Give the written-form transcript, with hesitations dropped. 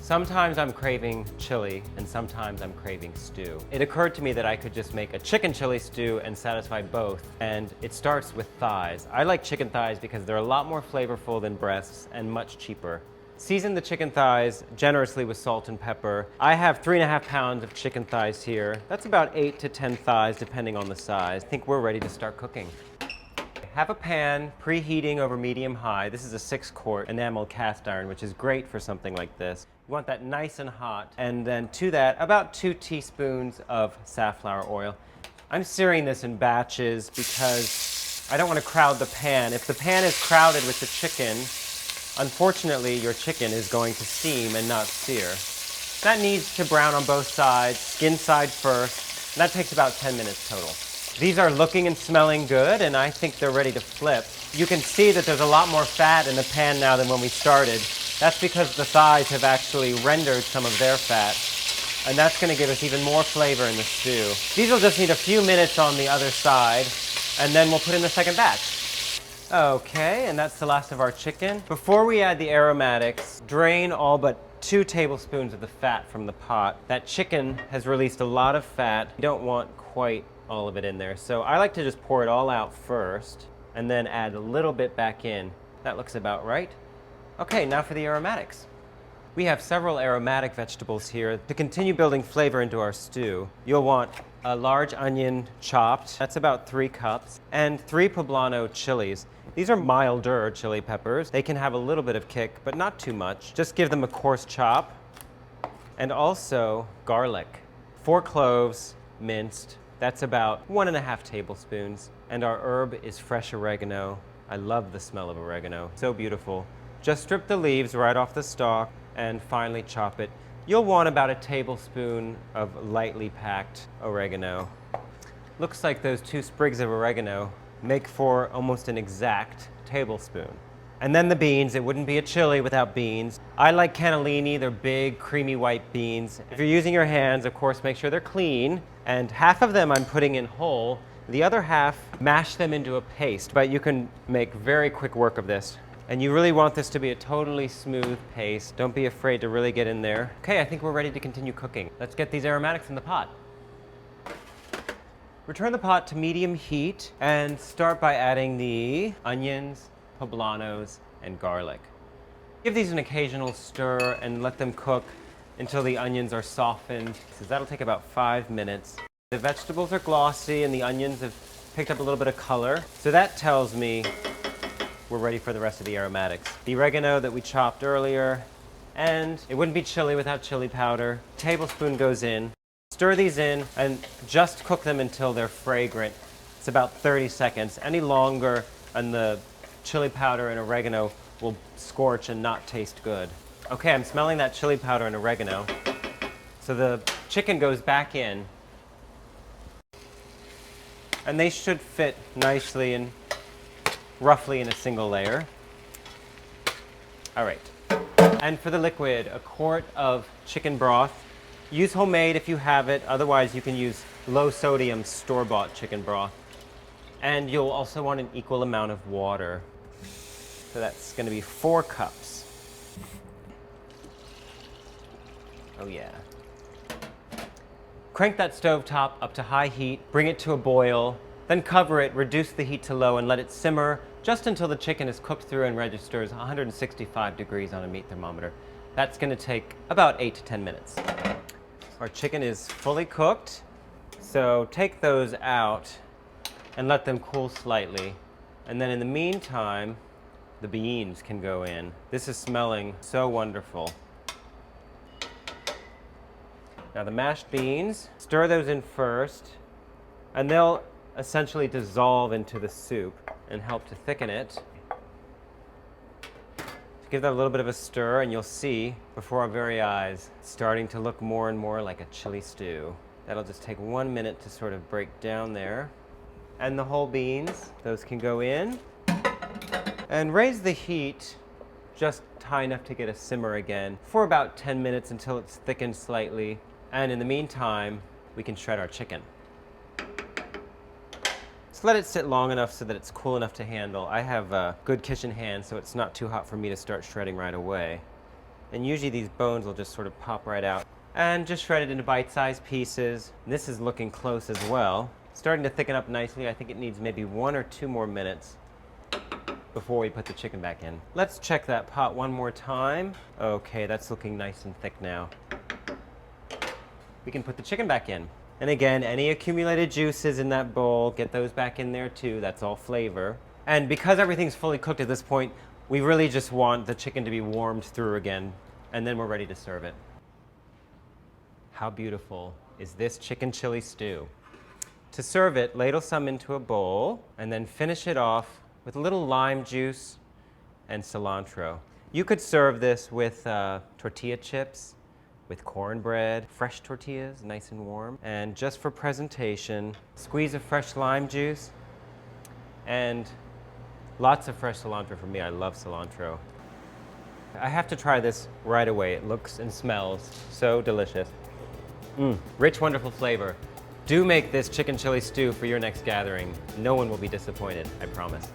Sometimes I'm craving chili and sometimes I'm craving stew. It occurred to me that I could just make a chicken chili stew and satisfy both, and it starts with thighs. I like chicken thighs because they're a lot more flavorful than breasts and much cheaper. Season the chicken thighs generously with salt and pepper. I have 3.5 pounds of chicken thighs here. That's about 8 to 10 thighs depending on the size. I think we're ready to start cooking. Have a pan preheating over medium-high. This is a 6-quart enamel cast iron, which is great for something like this. You want that nice and hot. And then to that, about 2 teaspoons of safflower oil. I'm searing this in batches because I don't want to crowd the pan. If the pan is crowded with the chicken, unfortunately, your chicken is going to steam and not sear. That needs to brown on both sides, skin side first, and that takes about 10 minutes total. These are looking and smelling good, and I think they're ready to flip. You can see that there's a lot more fat in the pan now than when we started. That's because the thighs have actually rendered some of their fat, and that's going to give us even more flavor in the stew. These will just need a few minutes on the other side, and then we'll put in the second batch. Okay, and that's the last of our chicken. Before we add the aromatics, drain all but 2 tablespoons of the fat from the pot. That chicken has released a lot of fat. You don't want quite all of it in there. So I like to just pour it all out first and then add a little bit back in. That looks about right. Okay, now for the aromatics. We have several aromatic vegetables here. To continue building flavor into our stew, you'll want a large onion chopped. That's about 3 cups. And 3 poblano chilies. These are milder chili peppers. They can have a little bit of kick, but not too much. Just give them a coarse chop. And also garlic. 4 cloves minced. That's about 1.5 tablespoons. And our herb is fresh oregano. I love the smell of oregano. So beautiful. Just strip the leaves right off the stalk and finely chop it. You'll want about a tablespoon of lightly packed oregano. Looks like those 2 sprigs of oregano make for almost an exact tablespoon. And then the beans. It wouldn't be a chili without beans. I like cannellini. They're big, creamy white beans. If you're using your hands, of course, make sure they're clean. And half of them I'm putting in whole. The other half, mash them into a paste. But you can make very quick work of this. And you really want this to be a totally smooth paste. Don't be afraid to really get in there. Okay, I think we're ready to continue cooking. Let's get these aromatics in the pot. Return the pot to medium heat and start by adding the onions, poblanos, and garlic. Give these an occasional stir and let them cook until the onions are softened. So that'll take about 5 minutes. The vegetables are glossy and the onions have picked up a little bit of color. So that tells me we're ready for the rest of the aromatics. The oregano that we chopped earlier, and it wouldn't be chili without chili powder. A tablespoon goes in. Stir these in and just cook them until they're fragrant. It's about 30 seconds. Any longer and the chili powder and oregano will scorch and not taste good. Okay, I'm smelling that chili powder and oregano. So the chicken goes back in. And they should fit nicely and roughly in a single layer. All right. And for the liquid, a quart of chicken broth. Use homemade if you have it. Otherwise, you can use low-sodium store-bought chicken broth. And you'll also want an equal amount of water. So that's going to be 4 cups. Oh yeah. Crank that stovetop up to high heat, bring it to a boil, then cover it, reduce the heat to low, and let it simmer just until the chicken is cooked through and registers 165 degrees on a meat thermometer. That's going to take about 8 to 10 minutes. Our chicken is fully cooked, so take those out and let them cool slightly. And then in the meantime, the beans can go in. This is smelling so wonderful. Now the mashed beans, stir those in first, and they'll essentially dissolve into the soup and help to thicken it. Give that a little bit of a stir, and you'll see before our very eyes it's starting to look more and more like a chili stew. That'll just take 1 minute to sort of break down there. And the whole beans, those can go in. And raise the heat just high enough to get a simmer again for about 10 minutes until it's thickened slightly. And in the meantime, we can shred our chicken. Just let it sit long enough so that it's cool enough to handle. I have good kitchen hands, so it's not too hot for me to start shredding right away. And usually these bones will just sort of pop right out. And just shred it into bite-sized pieces. This is looking close as well. Starting to thicken up nicely. I think it needs maybe 1 or 2 more minutes before we put the chicken back in. Let's check that pot one more time. Okay, that's looking nice and thick now. We can put the chicken back in. And again, any accumulated juices in that bowl, get those back in there too. That's all flavor. And because everything's fully cooked at this point, we really just want the chicken to be warmed through again, and then we're ready to serve it. How beautiful is this chicken chili stew? To serve it, ladle some into a bowl and then finish it off with a little lime juice and cilantro. You could serve this with tortilla chips, with cornbread, fresh tortillas, nice and warm. And just for presentation, squeeze of fresh lime juice and lots of fresh cilantro for me. I love cilantro. I have to try this right away. It looks and smells so delicious. Rich, wonderful flavor. Do make this chicken chili stew for your next gathering. No one will be disappointed, I promise.